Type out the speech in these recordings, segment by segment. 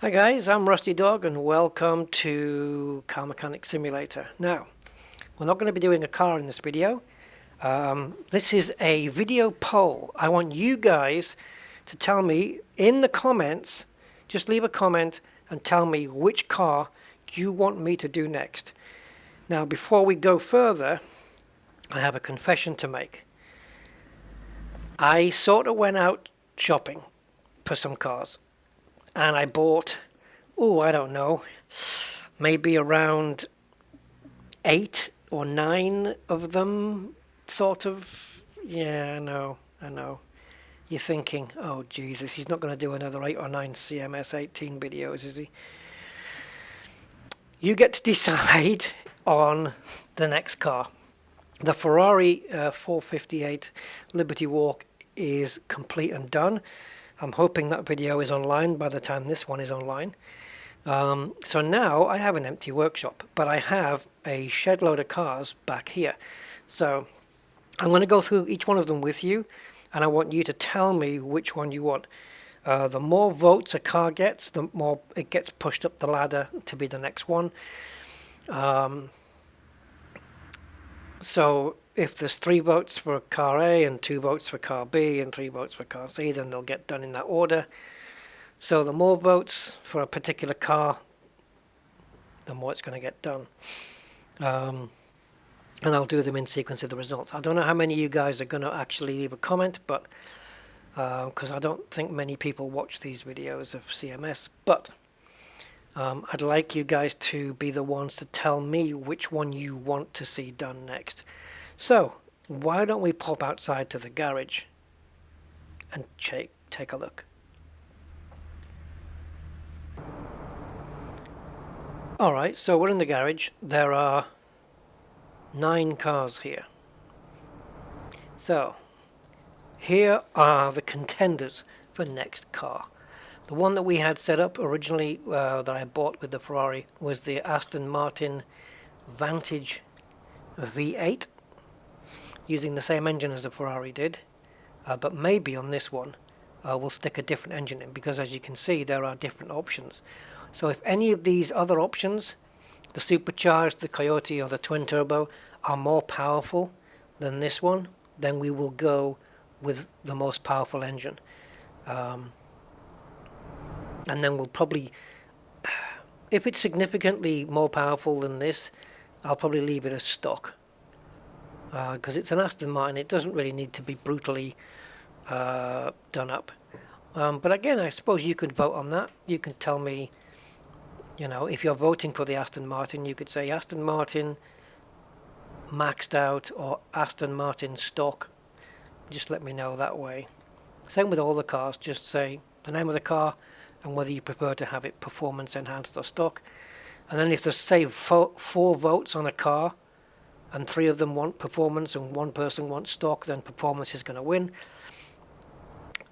Hi guys, I'm Rusty Dog and welcome to Car Mechanic Simulator. Now, we're not going to be doing a car in this video. This is a video poll. I want you guys to tell me in the comments, just leave a comment and tell me which car you want me to do next. Now, before we go further, I have a confession to make. I sort of went out shopping for some cars. And I bought, I don't know, maybe around 8 or 9 of them, sort of. Yeah, I know. You're thinking, oh Jesus, he's not going to do another 8 or 9 CMS18 videos, is he? You get to decide on the next car. The Ferrari 458 Liberty Walk is complete and done. I'm hoping that video is online by the time this one is online. So now I have an empty workshop, but I have a shed load of cars back here. So I'm going to go through each one of them with you, and I want you to tell me which one you want. The more votes a car gets, the more it gets pushed up the ladder to be the next one. So if there's 3 votes for car A and 2 votes for car B and 3 votes for car C, then they'll get done in that order. So the more votes for a particular car, the more it's going to get done. And I'll do them in sequence of the results. I don't know how many of you guys are going to actually leave a comment, but because I don't think many people watch these videos of CMS, but I'd like you guys to be the ones to tell me which one you want to see done next. So, why don't we pop outside to the garage and take a look. Alright, so we're in the garage. There are 9 cars here. So, here are the contenders for next car. The one that we had set up originally that I bought with the Ferrari was the Aston Martin Vantage V8, using the same engine as the Ferrari did, but maybe on this one we'll stick a different engine in, because as you can see there are different options. So if any of these other options, the supercharged, the Coyote or the twin turbo, are more powerful than this one, then we will go with the most powerful engine. And then we'll probably, if it's significantly more powerful than this, I'll probably leave it as stock. Because it's an Aston Martin, it doesn't really need to be brutally done up. But again, I suppose you could vote on that. You can tell me, if you're voting for the Aston Martin, you could say Aston Martin maxed out or Aston Martin stock. Just let me know that way. Same with all the cars, just say the name of the car and whether you prefer to have it performance enhanced or stock. And then if there's, say, 4 votes on a car, and 3 of them want performance and 1 person wants stock, then performance is going to win.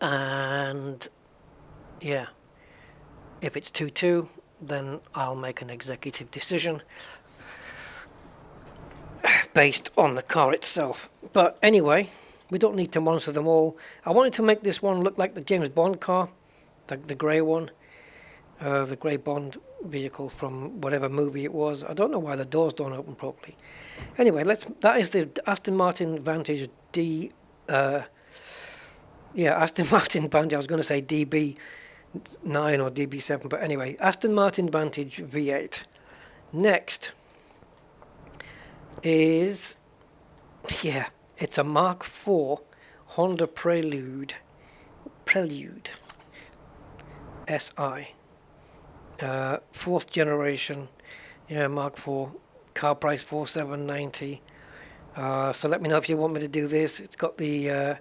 And yeah, if it's 2-2, then I'll make an executive decision based on the car itself. But anyway, we don't need to monitor them all. I wanted to make this one look like the James Bond car, the grey one, the grey Bond vehicle from whatever movie it was. I don't know why the doors don't open properly. Anyway, that is the Aston Martin Vantage Aston Martin Vantage. I was going to say DB9 or DB7, but anyway, Aston Martin Vantage V8. Next is, it's a Mark IV Honda Prelude SI. 4th generation, Mark IV, car price $4,790. So let me know if you want me to do this. It's got the,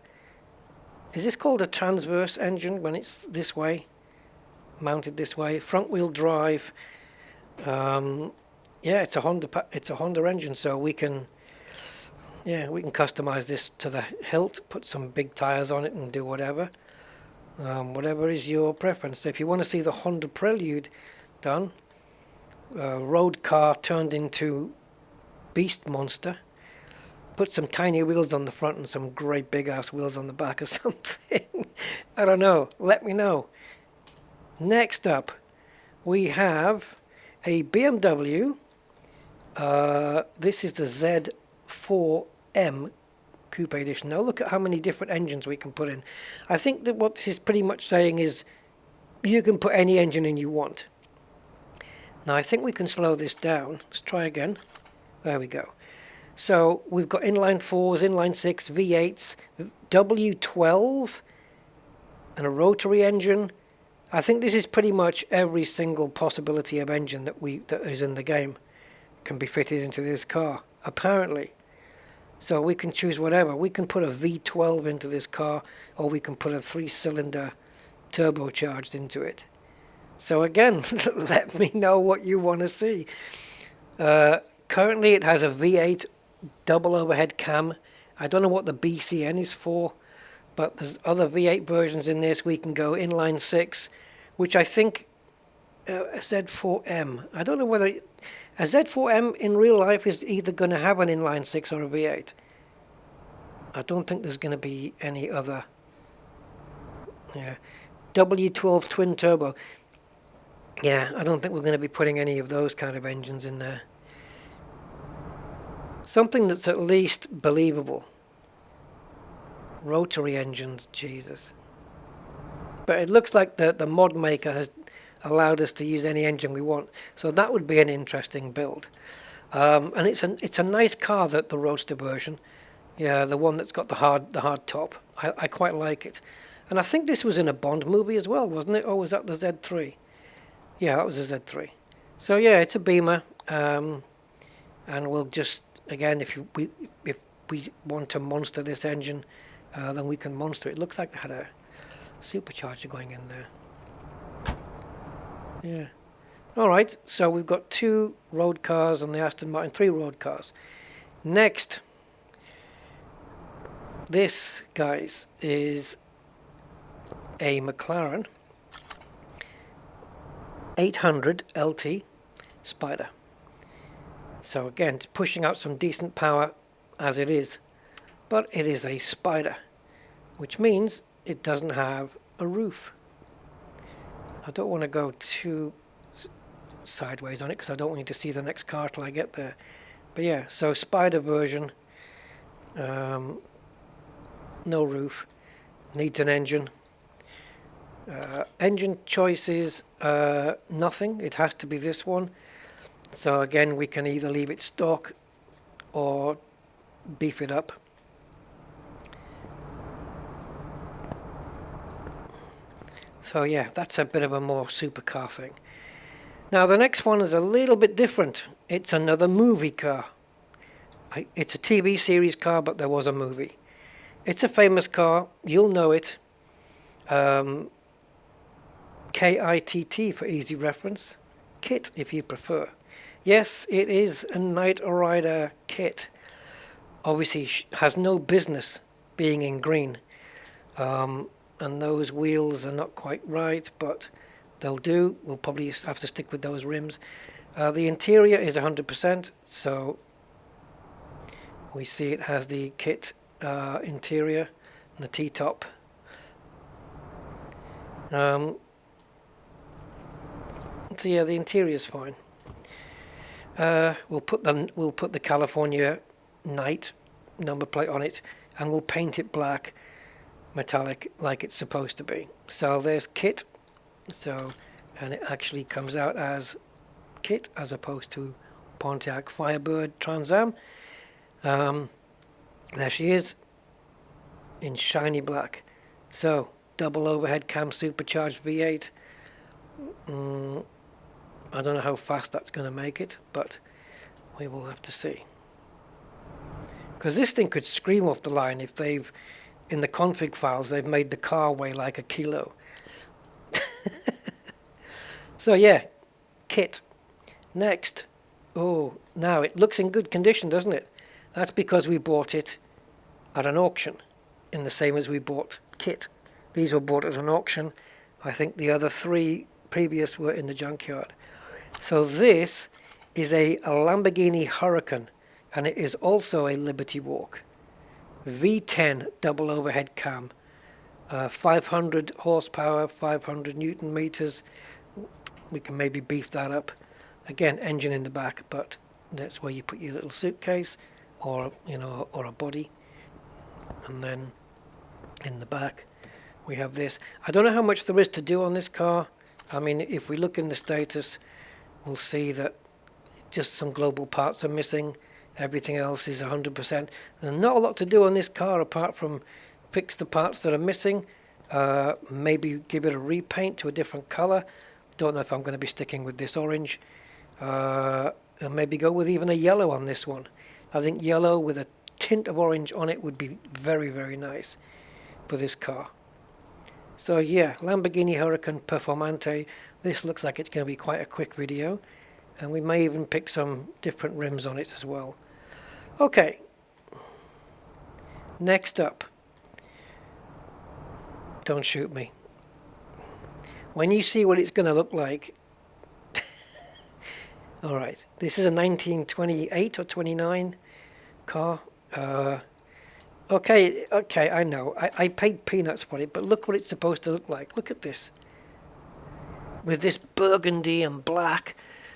is this called a transverse engine when it's this way, mounted this way? Front wheel drive. It's a Honda engine, so we can customize this to the hilt, put some big tires on it and do whatever. Whatever is your preference. So if you want to see the Honda Prelude done, road car turned into beast monster, put some tiny wheels on the front and some great big ass wheels on the back or something. I don't know. Let me know. Next up, we have a BMW. This is the Z4M Coupe Edition. Now look at how many different engines we can put in. I think that what this is pretty much saying is you can put any engine in you want. Now I think we can slow this down. Let's try again. There we go. So we've got inline 4s, inline 6, V8s, W12, and a rotary engine. I think this is pretty much every single possibility of engine that is in the game can be fitted into this car, apparently. So we can choose whatever. We can put a V12 into this car, or we can put a 3-cylinder turbocharged into it. So again, let me know what you want to see. Currently it has a V8 double overhead cam. I don't know what the BCN is for, but there's other V8 versions in this. We can go inline 6, which I think a Z4M. I don't know whether a Z4M in real life is either going to have an inline 6 or a V8. I don't think there's going to be any other. Yeah, W12 twin turbo. Yeah, I don't think we're going to be putting any of those kind of engines in there. Something that's at least believable. Rotary engines, Jesus. But it looks like the mod maker has allowed us to use any engine we want, so that would be an interesting build. And it's a nice car, that the Roadster version. Yeah, the one that's got the hard top. I quite like it. And I think this was in a Bond movie as well, wasn't it? Or was that the Z3? Yeah, that was a Z3. So yeah, it's a Beamer, and we'll just, again, if we want to monster this engine, then we can monster it. It looks like they had a supercharger going in there. Yeah. All right, so we've got 2 road cars on the Aston Martin, 3 road cars. Next, this, guys, is a Mclaren 800 LT Spider. So again, it's pushing out some decent power as it is, but it is a Spider, which means it doesn't have a roof. I don't want to go too sideways on it because I don't want you to see the next car till I get there. But yeah, so Spider version, no roof, needs an engine. Engine choices, nothing. It has to be this one. So again, we can either leave it stock or beef it up. So yeah, that's a bit of a more supercar thing. Now the next one is a little bit different. It's another movie car. It's a TV series car, but there was a movie. It's a famous car. You'll know it. KITT for easy reference. KIT if you prefer. Yes, it is a Knight Rider KIT. Obviously has no business being in green. And those wheels are not quite right, but they'll do. We'll probably have to stick with those rims. The interior is 100%, so we see it has the KIT interior and the T-top. So yeah, the interior is fine. We'll put the California Knight number plate on it, and we'll paint it black, metallic, like it's supposed to be. So there's KIT. So, and it actually comes out as KIT as opposed to Pontiac Firebird Trans Am. There she is in shiny black. So double overhead cam supercharged V8. I don't know how fast that's going to make it, but we will have to see. Because this thing could scream off the line if they've, in the config files, they've made the car weigh like a kilo. So yeah, KIT. Next. Oh, now it looks in good condition, doesn't it? That's because we bought it at an auction, in the same as we bought KIT. These were bought at an auction. I think the other 3 previous were in the junkyard. So this is a Lamborghini Huracan, and it is also a Liberty Walk. V10 double overhead cam, 500 horsepower, 500 newton meters. we can maybe beef that up. Again, engine in the back, but that's where you put your little suitcase, or or a body. And then in the back we have this. I don't know how much there is to do on this car. I mean, if we look in the status, we'll see that just some global parts are missing. Everything else is 100%. There's not a lot to do on this car apart from fix the parts that are missing, maybe give it a repaint to a different color. Don't know if I'm going to be sticking with this orange, and maybe go with even a yellow on this one. I think yellow with a tint of orange on it would be very, very nice for this car. So yeah, Lamborghini Huracan Performante. This looks like it's going to be quite a quick video, and we may even pick some different rims on it as well. Okay, next up, don't shoot me. When you see what it's going to look like, alright, this is a 1928 or 29 car. Okay, I know. I paid peanuts for it, but look what it's supposed to look like. Look at this. With this burgundy and black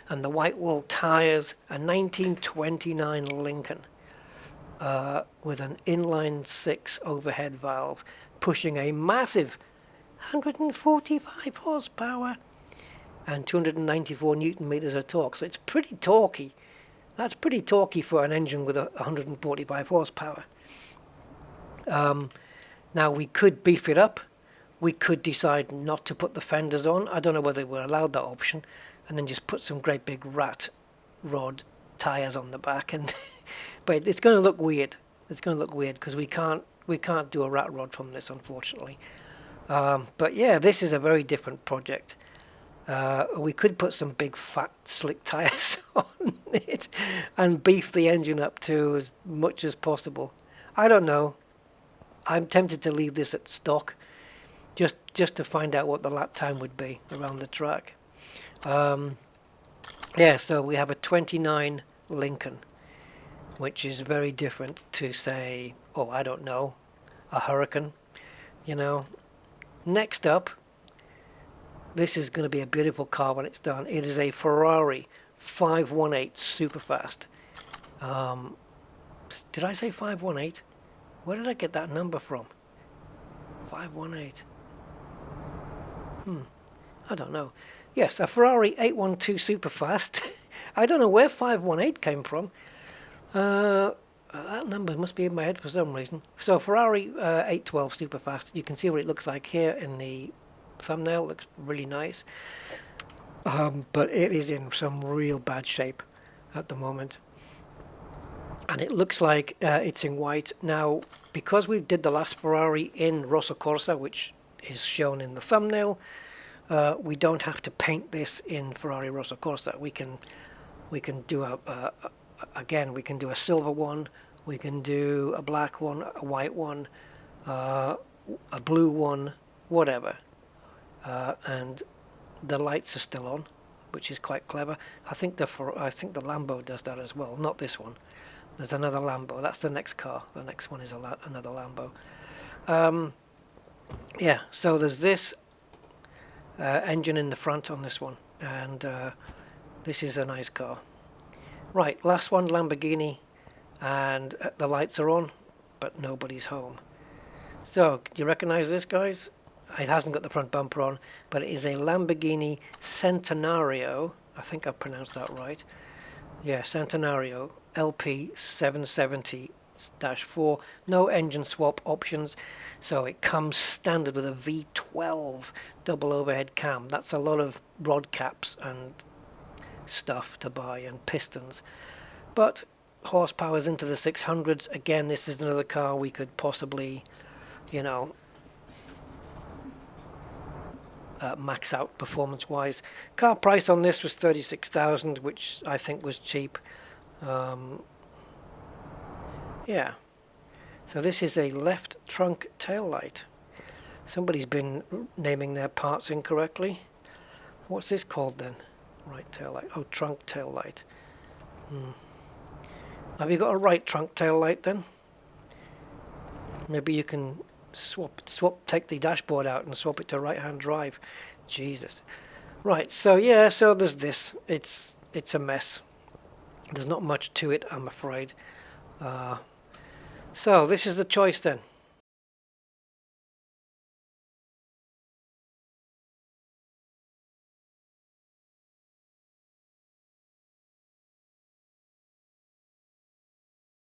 and the white wall tires, a 1929 Lincoln with an inline 6 overhead valve pushing a massive 145 horsepower and 294 newton meters of torque. So it's pretty torquey. That's pretty torquey for an engine with 145 horsepower. Now we could beef it up. We could decide not to put the fenders on. I don't know whether we're allowed that option, and then just put some great big rat rod tires on the back. And but it's going to look weird. It's going to look weird because we can't do a rat rod from this, unfortunately. But yeah, this is a very different project. We could put some big fat slick tires on it and beef the engine up to as much as possible. I don't know. I'm tempted to leave this at stock just to find out what the lap time would be around the track. Yeah, so we have a 29 Lincoln, which is very different to, say, I don't know, a Huracan, Next up, this is going to be a beautiful car when it's done. It is a Ferrari 518 Superfast. Did I say 518? Where did I get that number from? 518. I don't know. Yes, a Ferrari 812 Superfast. I don't know where 518 came from. That number must be in my head for some reason. So Ferrari 812 Superfast. You can see what it looks like here in the thumbnail. It looks really nice. But it is in some real bad shape at the moment. And it looks like it's in white. Now, because we did the last Ferrari in Rosso Corsa, which is shown in the thumbnail, we don't have to paint this in Ferrari Rosso Corsa. We can do again, we can do a silver one, we can do a black one, a white one, a blue one, whatever. And the lights are still on, which is quite clever. I think the Lambo does that as well. Not this one. There's another Lambo. That's the next car. The next one is another Lambo. Yeah, so there's this engine in the front on this one, and this is a nice car. Right, last one, Lamborghini, and the lights are on, but nobody's home. So, do you recognize this, guys? It hasn't got the front bumper on, but it is a Lamborghini Centenario. I think I pronounced that right. Yeah, Centenario Lp 770-4. No engine swap options, so it comes standard with a V12 double overhead cam. That's a lot of rod caps and stuff to buy, and pistons. But horsepower's into the 600s. Again, this is another car we could possibly, max out performance-wise. Car price on this was $36,000, which I think was cheap. Yeah. So this is a left trunk tail light. Somebody's been naming their parts incorrectly. What's this called then? Right tail light. Oh, trunk tail light. Have you got a right trunk tail light then? Maybe you can take the dashboard out and swap it to right-hand drive. Jesus. Right, so yeah, so there's this. It's a mess. There's not much to it, I'm afraid. So this is the choice then.